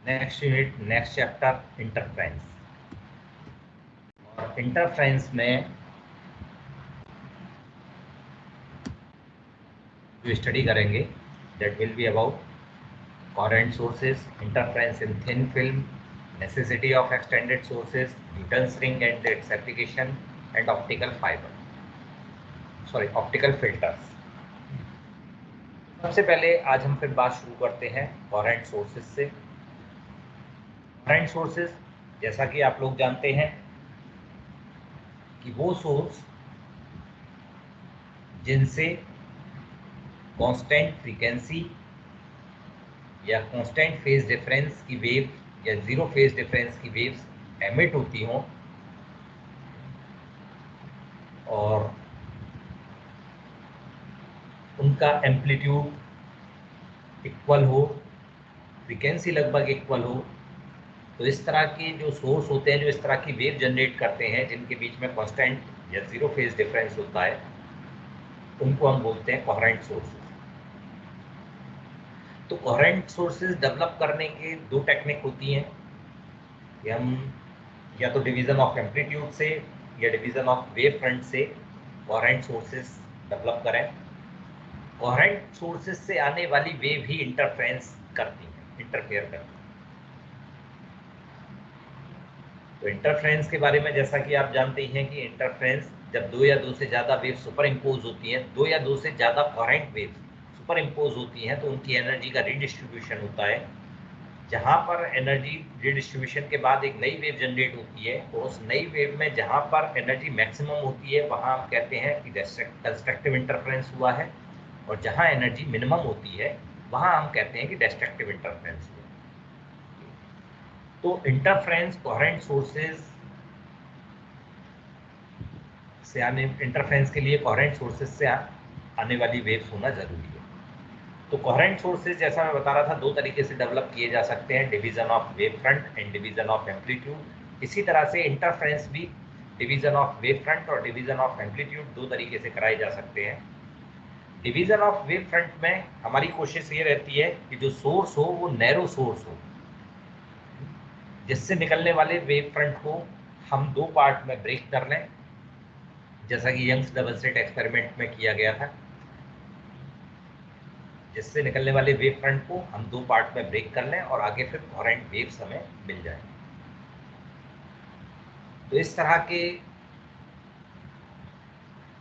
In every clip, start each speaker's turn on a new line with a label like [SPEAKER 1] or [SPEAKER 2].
[SPEAKER 1] Next unit, next chapter interference. और interference में जो स्टडी करेंगे that will be about coherent sources, interference in thin film, necessity of extended sources, Newton's ring and its application, and optical filters। सबसे पहले आज हम फिर बात शुरू करते हैं कोहेरेंट सोर्सेज से। कोहेरेंट सोर्सेज जैसा कि आप लोग जानते हैं कि वो सोर्स जिनसे कांस्टेंट फ्रीक्वेंसी या कांस्टेंट फेज डिफरेंस की वेव या जीरो फेज डिफरेंस की वेव्स एमिट होती हों और उनका एम्पलीट्यूड इक्वल हो, फ्रीक्वेंसी लगभग इक्वल हो, तो इस तरह के जो सोर्स होते हैं जो इस तरह की वेव जनरेट करते हैं जिनके बीच में कांस्टेंट या जीरो फेज डिफरेंस होता है, उनको हम बोलते हैं कोहेरेंट सोर्सेज। तो कोहेरेंट सोर्सेज डेवलप करने के दो टेक्निक होती हैं कि हम या तो डिवीजन ऑफ एम्पलीट्यूड से या डिवीजन ऑफ वेव फ्रंट से कोहेरेंट सोर्सेज डेवलप करें। कोहेरेंट सोर्सेज से आने वाली वेव ही इंटरफ्रेंस करती है, इंटरफेयर करती है। तो इंटरफ्रेंस के बारे में जैसा कि आप जानते ही हैं कि इंटरफ्रेंस जब दो या दो से ज़्यादा वेव सुपर इम्पोज होती हैं, दो या दो से ज़्यादा कोहेरेंट वेव सुपर इम्पोज होती हैं, तो उनकी एनर्जी का रिडिस्ट्रीब्यूशन होता है। जहाँ पर एनर्जी रिडिस्ट्रीब्यूशन के बाद एक नई वेव जनरेट होती है, तो उस नई वेव में जहाँ पर एनर्जी मैक्सिमम होती है वहाँ हम कहते हैं कि कंस्ट्रक्टिव इंटरफ्रेंस हुआ है, और जहाँ एनर्जी मिनिमम होती है वहाँ हम कहते हैं कि डिस्ट्रक्टिव इंटरफ्रेंस हुआ। तो इंटरफ्रेंस कोहेरेंट सोर्सेज से आने इंटरफ्रेंस के लिए कोहेरेंट सोर्सेज से आने वाली वेव्स होना जरूरी है। तो कोहेरेंट सोर्सेज जैसा मैं बता रहा था दो तरीके से डेवलप किए जा सकते हैं, division of wave front end division of amplitude. इसी तरह से इंटरफ्रेंस भी डिवीजन ऑफ वेव फ्रंट और डिवीजन ऑफ एम्पलीट्यूड दो तरीके से कराए जा सकते हैं। डिवीजन ऑफ वेव फ्रंट में हमारी कोशिश ये रहती है कि जो सोर्स हो वो नैरो सोर्स हो, जिससे निकलने वाले वेव फ्रंट को हम दो पार्ट में ब्रेक कर लें, जैसा कि यंग्स डबल स्लिट एक्सपेरिमेंट में किया गया था, जिससे निकलने वाले वेव फ्रंट को हम दो पार्ट में ब्रेक कर लें और आगे फिर कोहेरेंट वेव्स हमें मिल जाए। तो इस तरह के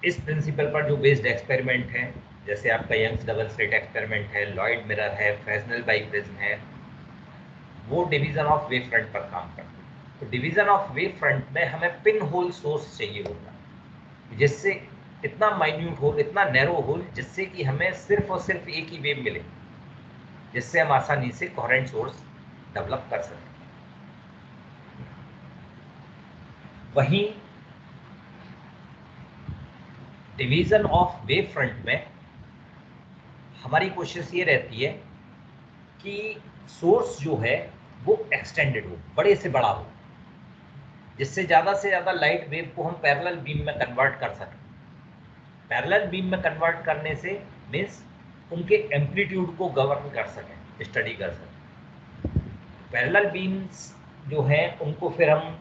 [SPEAKER 1] इस प्रिंसिपल पर जो बेस्ड एक्सपेरिमेंट है, जैसे आपका यंग्स डबल स्लिट एक्सपेरिमेंट है, लॉयड मिरर है, फ्रेस्नेल बाइप्रिज्म है, वो डिवीजन ऑफ वेव फ्रंट पर काम करते हैं। तो डिवीजन ऑफ वेव फ्रंट में हमें पिन होल सोर्स चाहिए होता है, जिससे इतना माइन्यूट होल, इतना नैरो होल, जिससे कि हमें सिर्फ और सिर्फ एक ही वेव मिले, जिससे हम आसानी से कोहेरेंट सोर्स डेवलप कर सकें। वहीं डिवीजन ऑफ वेव फ्रंट में हमारी कोशिश ये रहती है कि सोर्स जो है वो एक्सटेंडेड हो, बड़े से बड़ा हो, जिससे ज़्यादा से ज़्यादा लाइट वेव को हम पैरेलल बीम में कन्वर्ट कर सकें। पैरेलल बीम में कन्वर्ट करने से मीन्स उनके एम्पलीट्यूड को गवर्न कर सकें, स्टडी कर सकें। पैरेलल बीम्स जो हैं उनको फिर हम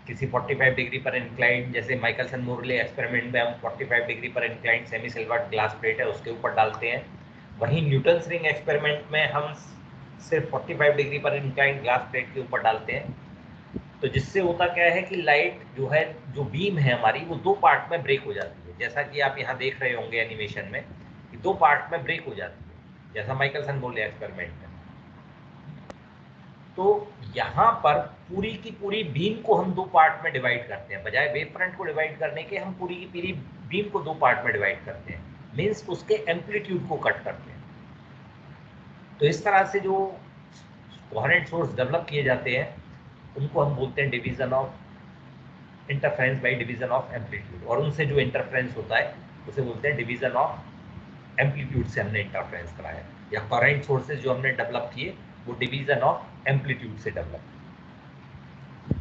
[SPEAKER 1] किसी 45 डिग्री पर इंक्लाइंड, जैसे माइकलसन मोरले एक्सपेरिमेंट में हम 45 डिग्री पर inclined semi silvered glass plate है उसके ऊपर डालते हैं। वहीं न्यूटन्स रिंग एक्सपेरिमेंट में हम सिर्फ 45 डिग्री पर इंक्लाइंड ग्लास प्लेट के ऊपर डालते हैं। तो जिससे होता क्या है कि लाइट जो है, जो बीम है हमारी, वो दो पार्ट में ब्रेक हो जाती है, जैसा कि आप यहाँ देख रहे होंगे एनिमेशन में कि दो पार्ट में ब्रेक हो जाती है, जैसा माइकलसन मोरले एक्सपेरिमेंट में। तो यहाँ पर पूरी की पूरी बीम को हम दो पार्ट में डिवाइड करते हैं, बजाय वेव फ्रंट को डिवाइड करने के हम पूरी की पूरी बीम को दो पार्ट में डिवाइड करते हैं, मीन्स उसके एम्पलीट्यूड को कट करते हैं। तो इस तरह से जो कोहेरेंट सोर्स डेवलप किए जाते हैं उनको हम बोलते हैं division of interference by division of amplitude, और उनसे जो इंटरफ्रेंस होता है उसे बोलते हैं डिवीजन ऑफ एम्पलीट्यूड से हमने इंटरफ्रेंस कराया, या कोहेरेंट सोर्सेज जो हमने डेवलप किए वो डिवीजन ऑफ एम्पलीट्यूड से डेवलप।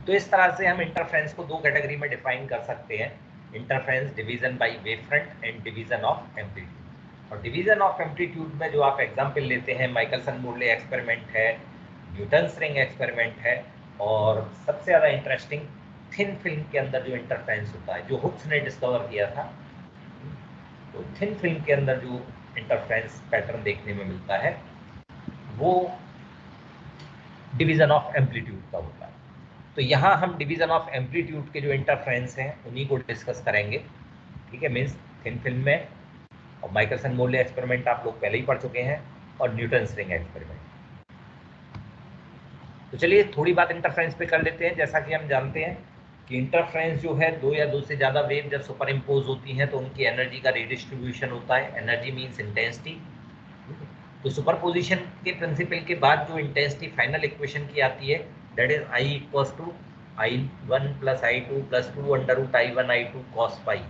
[SPEAKER 1] तो इस तरह से हम इंटरफ्रेंस को दो कैटेगरी में डिफाइन कर सकते हैं, interference division by wave front end division of amplitude. और डिवीजन ऑफ एम्पलीट्यूड में जो आप एग्जाम्पल लेते हैं, माइकलसन मोर्ले एक्सपेरिमेंट है, न्यूटन्स रिंग एक्सपेरिमेंट है, और सबसे ज़्यादा इंटरेस्टिंग थिन फिल्म के अंदर जो इंटरफेरेंस होता है, जो हुक्स ने डिस्कवर किया था। तो थिन फिल्म के अंदर जो इंटरफेरेंस पैटर्न देखने में मिलता है वो डिवीजन ऑफ एम्पलीट्यूड का होता है। तो यहाँ हम डिवीजन ऑफ एम्पलीट्यूड के जो इंटरफेरेंस हैं उन्हीं को डिस्कस करेंगे, ठीक है। मीन्स थिन फिल्म में, और माइकलसन मोर्ले एक्सपेरिमेंट आप लोग पहले ही पढ़ चुके हैं, और न्यूटन्स रिंग एक्सपेरिमेंट। तो चलिए थोड़ी बात इंटरफेरेंस पे कर लेते हैं। जैसा कि हम जानते हैं कि इंटरफेरेंस जो है, दो या दो से ज़्यादा वेव जब सुपर इम्पोज होती हैं तो उनकी एनर्जी का रिडिस्ट्रीब्यूशन होता है। Energy means intensity. तो सुपरपोजिशन के प्रिंसिपल के बाद जो इंटेंसिटी फाइनल इक्वेशन की आती है, that is I equals to I1 plus I2 plus 2 under root I1 I2 cos phi.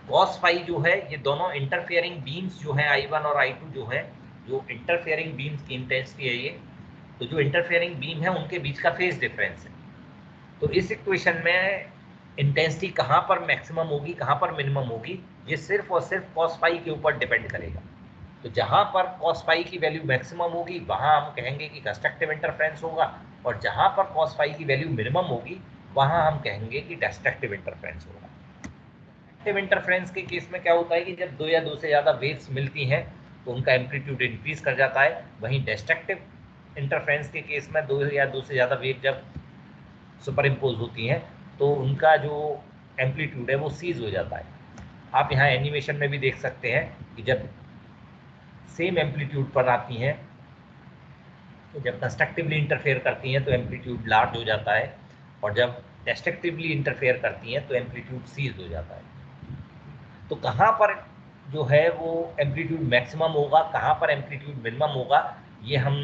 [SPEAKER 1] Cos phi जो है, ये दोनों इंटरफेयरिंग बीम्स जो है I1 और I2 जो है, जो इंटरफेयरिंग बीम्स की इंटेंसिटी है ये, तो जो इंटरफेयरिंग बीम है उनके बीच का फेज डिफरेंस है। तो इस इक्वेशन में इंटेंसिटी कहाँ पर मैक्सिमम होगी, कहाँ पर मिनिमम होगी, ये सिर्फ और सिर्फ कॉस फाई के ऊपर डिपेंड करेगा। तो जहाँ पर कॉस फाई की वैल्यू मैक्सिमम होगी वहाँ हम कहेंगे कि कंस्ट्रक्टिव इंटरफेरेंस होगा, और जहाँ पर कॉस फाई की वैल्यू मिनिमम होगी वहाँ हम कहेंगे कि डिस्ट्रक्टिव इंटरफेरेंस होगा। डिस्ट्रक्टिव इंटरफेरेंस के केस में क्या होता है कि जब दो या दो से ज़्यादा वेव्स मिलती हैं तो उनका एम्पलीट्यूड इंक्रीज कर जाता है। वहीं डिस्ट्रक्टिव इंटरफेरेंस के केस में दो या दो से ज़्यादा वेव जब सुपर इम्पोज होती हैं तो उनका जो एम्पलीट्यूड है वो सीज हो जाता है। आप यहाँ एनिमेशन में भी देख सकते हैं कि जब सेम एम्पलीट्यूड पर आती हैं तो जब कंस्ट्रक्टिवली इंटरफेयर करती हैं तो एम्पलीट्यूड लार्ज हो जाता है, और जब डिस्ट्रक्टिवली इंटरफेयर करती हैं तो एम्पलीट्यूड सीज हो जाता है। तो कहाँ पर जो है वो एम्पलीट्यूड मैक्सिमम होगा, कहाँ पर एम्पलीट्यूड मिनिमम होगा, ये हम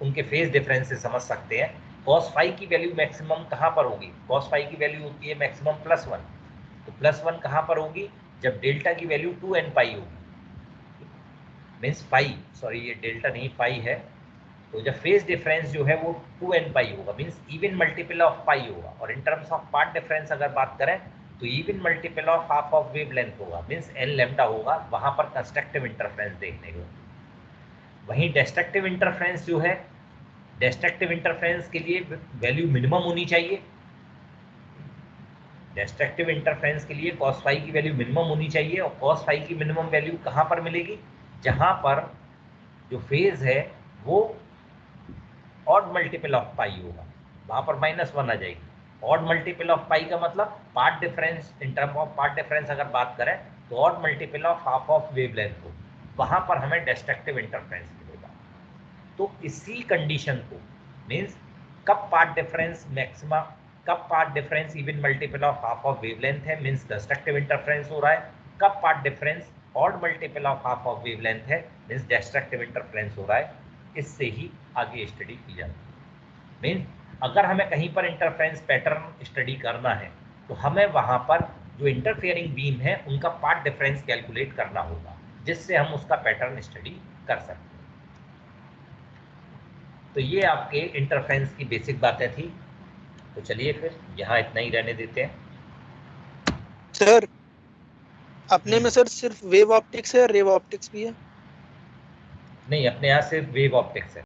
[SPEAKER 1] उनके फेज डिफरेंस से समझ सकते हैं। कॉस फाई की वैल्यू मैक्सिमम कहाँ पर होगी, कॉस फाई की वैल्यू होती है मैक्सिमम +1। तो +1 कहाँ पर होगी, जब डेल्टा की वैल्यू 2n पाई होगी, मीन्स पाई, सॉरी ये डेल्टा नहीं पाई है। तो जब फेज डिफरेंस जो है वो 2n पाई होगा, मीन्स इवन मल्टीपल ऑफ पाई होगा। और in terms of path difference अगर बात करें तो even multiple of half of wave length होगा, मीन्स n लैम्डा होगा। वहां पर कंस्ट्रक्टिव इंटरफेरेंस देखने को। वहीं डिस्ट्रक्टिव इंटरफेरेंस जो है, डिस्ट्रक्टिव इंटरफेरेंस के लिए वैल्यू मिनिमम होनी चाहिए। डिस्ट्रक्टिव इंटरफेरेंस के लिए कॉस फाई की वैल्यू मिनिमम होनी चाहिए, और कॉस फाई की मिनिमम वैल्यू कहाँ पर मिलेगी, जहां पर जो फेज है वो ऑड मल्टीपल ऑफ पाई होगा, वहां पर -1 आ जाएगी। ऑड मल्टीपल ऑफ पाई का मतलब path difference, in term of path difference अगर बात करें तो odd multiple of half of wavelength हो, वहां पर हमें डिस्ट्रक्टिव इंटरफेरेंस मिलेगा। तो इसी कंडीशन को, मीन्स कब पार्ट डिफरेंस मैक्सिमा, कब path difference even multiple of half of wavelength है, मीन्स डिस्ट्रक्टिव इंटरफेरेंस हो रहा है। कब path difference odd multiple of half of wavelength है, मीन्स डिस्ट्रक्टिव इंटरफेरेंस हो रहा है। इससे ही आगे स्टडी की जाती है। मीन्स अगर हमें कहीं पर इंटरफेरेंस पैटर्न स्टडी करना है तो हमें वहां पर जो इंटरफेयरिंग बीम है उनका पार्ट डिफरेंस कैलकुलेट करना होगा, जिससे हम उसका पैटर्न स्टडी कर सकते हैं। तो ये आपके इंटरफेरेंस की बेसिक बातें थी। तो चलिए फिर यहाँ इतना ही रहने देते हैं।
[SPEAKER 2] सर अपने में सर सिर्फ वेव ऑप्टिक्स है या रेव ऑप्टिक्स भी है?
[SPEAKER 1] नहीं, अपने यहाँ सिर्फ वेव ऑप्टिक्स है।